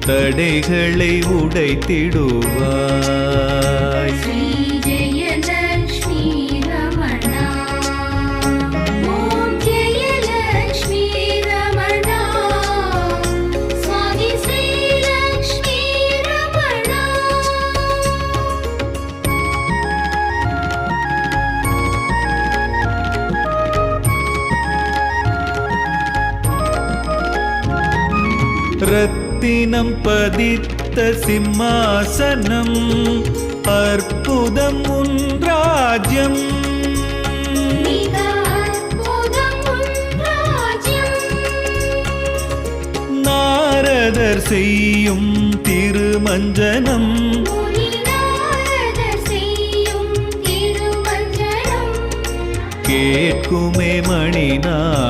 தடைகளை உடைத்திடுவாய். ஸ்ரீ ஜெயலக்ஷ்மி ரமணா, ஓம் ஜெயலக்ஷ்மி ரமணா, சுவாமி ஸ்ரீ லக்ஷ்மி ரமணா. ரத்தினம் பதித்த சிம்மாசனம், அற்புதம் உன் ராஜ்யம். மிக அற்புதம் உன் ராஜ்யம். நாரதர் செய்யும் திருமஞ்சனம், முனி நாரதர் செய்யும் திருமஞ்சனம். கேட்குமே மணினா